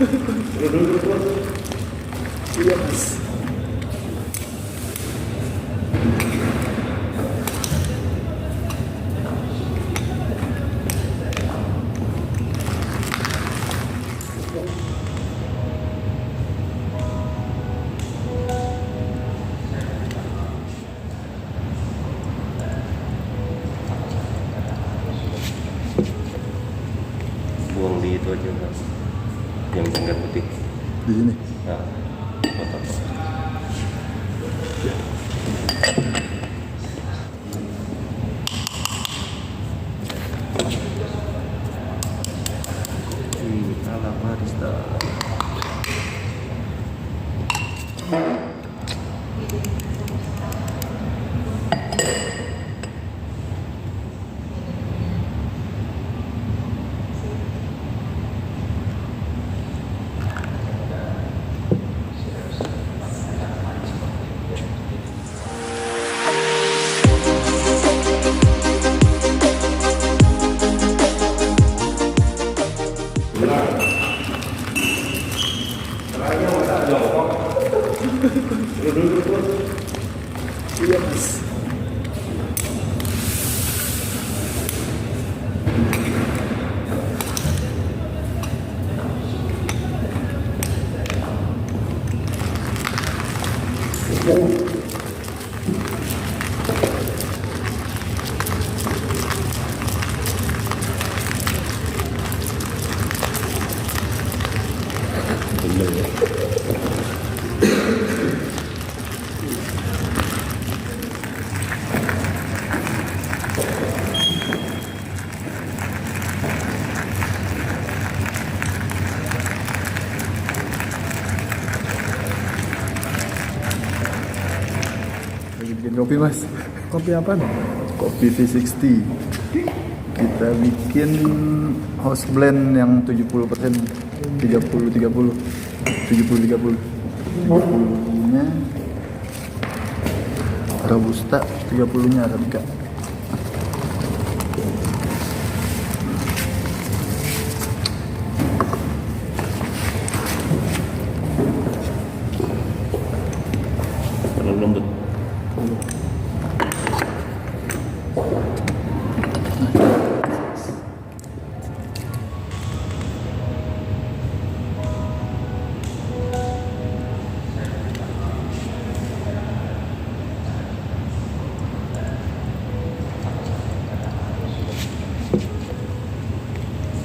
Iya mas. Buang di itu aja kan, yang jangkar putih. Di sini. Nah, kotak. Alam Marista. Iya mas. Bener ya. Lagi bikin kopi mas. Kopi apa nih? Kopi V60. Kita bikin house blend yang 70%, 30-30, 70-30. 70-nya Robusta, 30-nya Arabica. Terlalu lembut.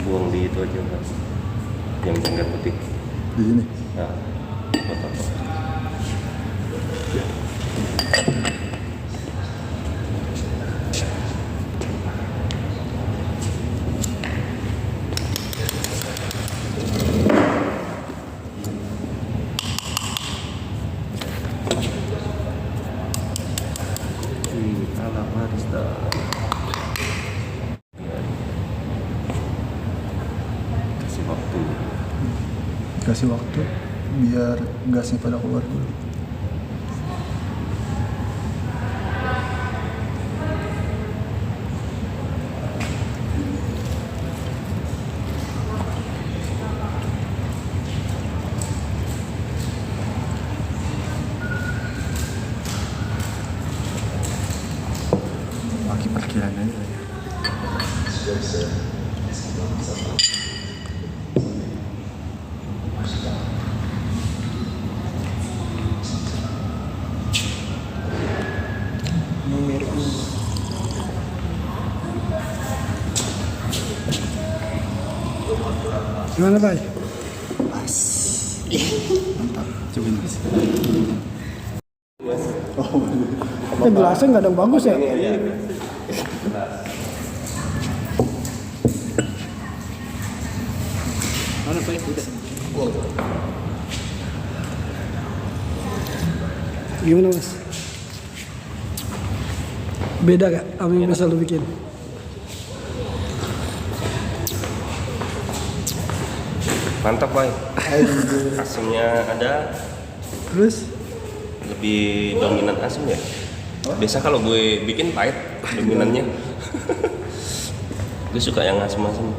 Buang di itu aja kan, yang jangkar putih. Di sini. Nah, kotak. Alam Marista. Kasih waktu. Kasih waktu biar gasnya pada keluar dulu. Pakai perkiraan aja ya. Ini merek ini. Gimana Pak? Mantap. Coba ini mas. Gelasnya nggak ada yang bagus ya? Mana Pak? Udah. Gimana mas? Beda gak sama yang biasa lu bikin? Mantap Pak. Asamnya ada, Terus? lebih dominan asam ya. Biasa kalau gue bikin pahit dominannya. Gue suka yang asam-asam.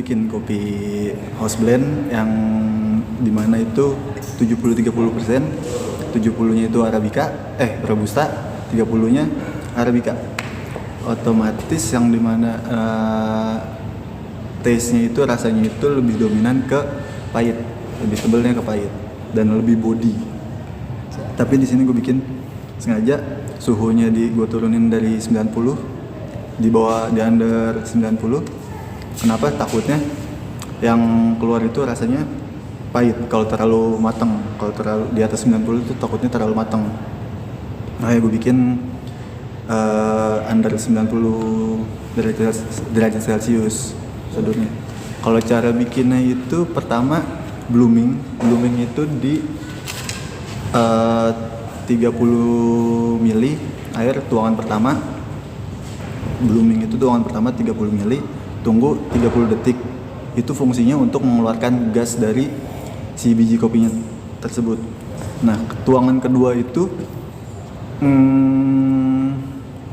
bikin kopi house blend yang dimana itu 70-30%, 70-nya itu Robusta, 30-nya Arabica. Otomatis yang dimana taste-nya itu, rasanya itu lebih dominan ke pahit, lebih tebalnya ke pahit dan lebih body. Tapi di sini gue bikin sengaja suhunya gue turunin dari 90 di bawah, di under 90. Kenapa? Takutnya yang keluar itu rasanya pahit kalau terlalu matang. Kalau terlalu di atas 90 itu takutnya terlalu matang. Nah, gue bikin under 90 derajat Celcius sudutnya. Kalau cara bikinnya itu pertama blooming itu di 30 ml air tuangan pertama. Blooming itu tuangan pertama 30 ml, tunggu 30 detik. Itu fungsinya untuk mengeluarkan gas dari si biji kopinya tersebut. Nah, tuangan kedua itu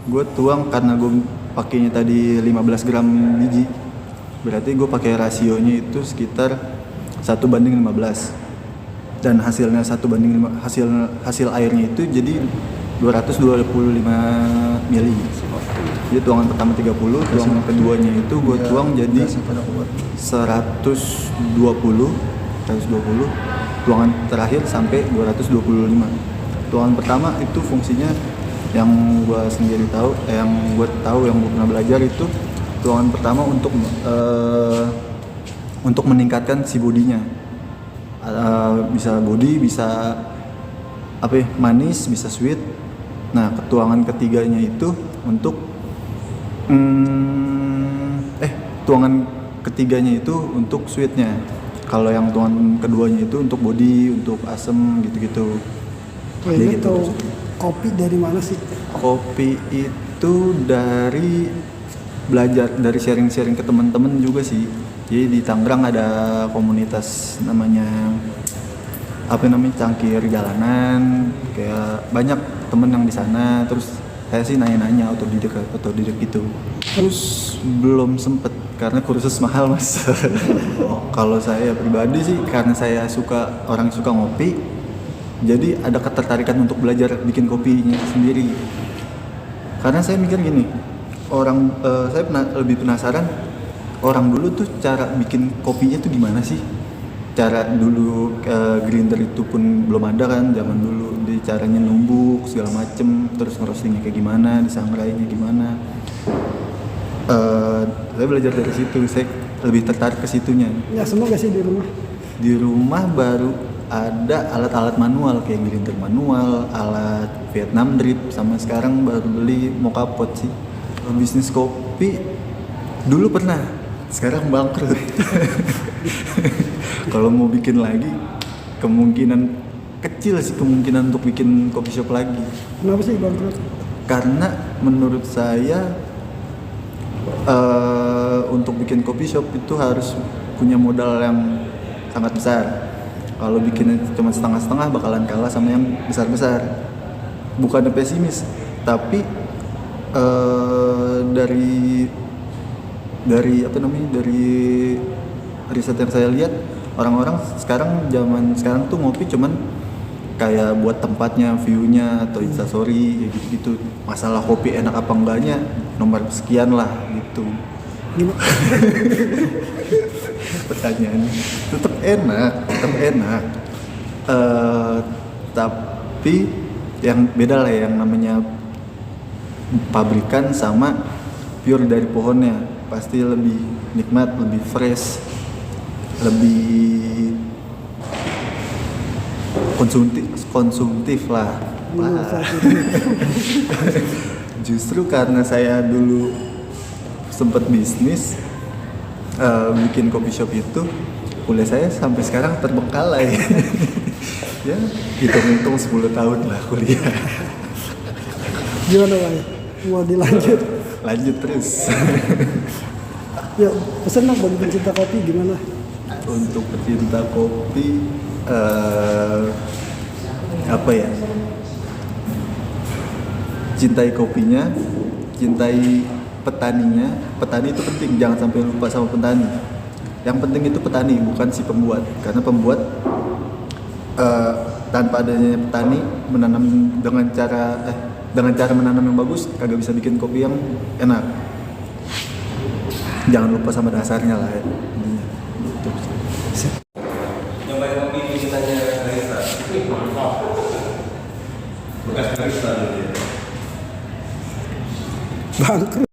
gue tuang karena gue pakainya tadi 15 gram biji. Berarti gue pakai rasionya itu sekitar 1:15. Dan hasilnya 1:5, hasil airnya itu jadi 225 ml. Jadi tuangan pertama 30, tuangan keduanya itu gue tuang jadi 120, tuangan terakhir sampai 225. Tuangan pertama itu fungsinya yang gue sendiri tahu, yang gue pernah belajar itu tuangan pertama untuk meningkatkan si bodinya. Bisa body, bisa manis, bisa sweet. Nah, tuangan ketiganya itu untuk tuangan ketiganya itu untuk sweetnya. Kalau yang tuangan keduanya itu untuk body, untuk asam gitu-gitu. Ini tahu kopi dari mana sih? Kopi itu dari belajar, dari sharing-sharing ke teman-teman juga sih. Jadi di Tangerang ada komunitas namanya cangkir jalanan, kayak banyak temen yang di sana. Terus saya sih nanya-nanya otodidak gitu. Terus belum sempet karena kursus mahal, Mas. Kalau saya pribadi sih karena saya orang suka ngopi, jadi ada ketertarikan untuk belajar bikin kopinya sendiri. Karena saya mikir gini, saya lebih penasaran orang dulu tuh cara bikin kopinya tuh gimana sih? Cara dulu grinder itu pun belum ada kan zaman dulu. Di caranya numbuk segala macem, terus ngerostingnya kayak gimana, disangrainya gimana. Saya belajar dari situ, saya lebih tertarik ke situnya. Ya, semua gak sih di rumah? Di rumah baru ada alat-alat manual kayak grinder manual, alat Vietnam drip, sama sekarang baru beli moka pot sih. Bisnis kopi dulu pernah, sekarang bangkrut. Kalau mau bikin lagi, kemungkinan kecil sih kemungkinan untuk bikin coffee shop lagi. Kenapa sih bangkrut? Karena menurut saya untuk bikin coffee shop itu harus punya modal yang sangat besar. Kalau bikinnya cuma setengah-setengah bakalan kalah sama yang besar-besar. Bukannya pesimis, tapi dari riset yang saya lihat, orang-orang zaman sekarang tuh ngopi cuman kayak buat tempatnya, view-nya atau instastory kayak gitu-gitu. Masalah kopi enak apa enggaknya nomor sekian lah gitu. Gimana? Pertanyaannya tetap enak. Tapi yang beda lah, yang namanya pabrikan sama pure dari pohonnya pasti lebih nikmat, lebih fresh, lebih konsumtif lah. Justru karena saya dulu sempat bisnis bikin coffee shop itu, kuliah saya sampai sekarang terbengkalai. Ya, hitung-hitung 10 tahun lah kuliah. Gimana Pak? Mau dilanjut? Lanjut terus. Ya, pesan dong bagi pencinta kopi gimana? Untuk pecinta kopi, cintai kopinya, cintai petaninya. Petani itu penting, jangan sampai lupa sama petani. Yang penting itu petani, bukan si pembuat. Karena pembuat tanpa adanya petani menanam dengan cara menanam yang bagus kagak bisa bikin kopi yang enak. Jangan lupa sama dasarnya lah ya. Intinya. Gitu. Nyobain kopi ceritanya barista. Bekas barista dulu ya. Bangkrut.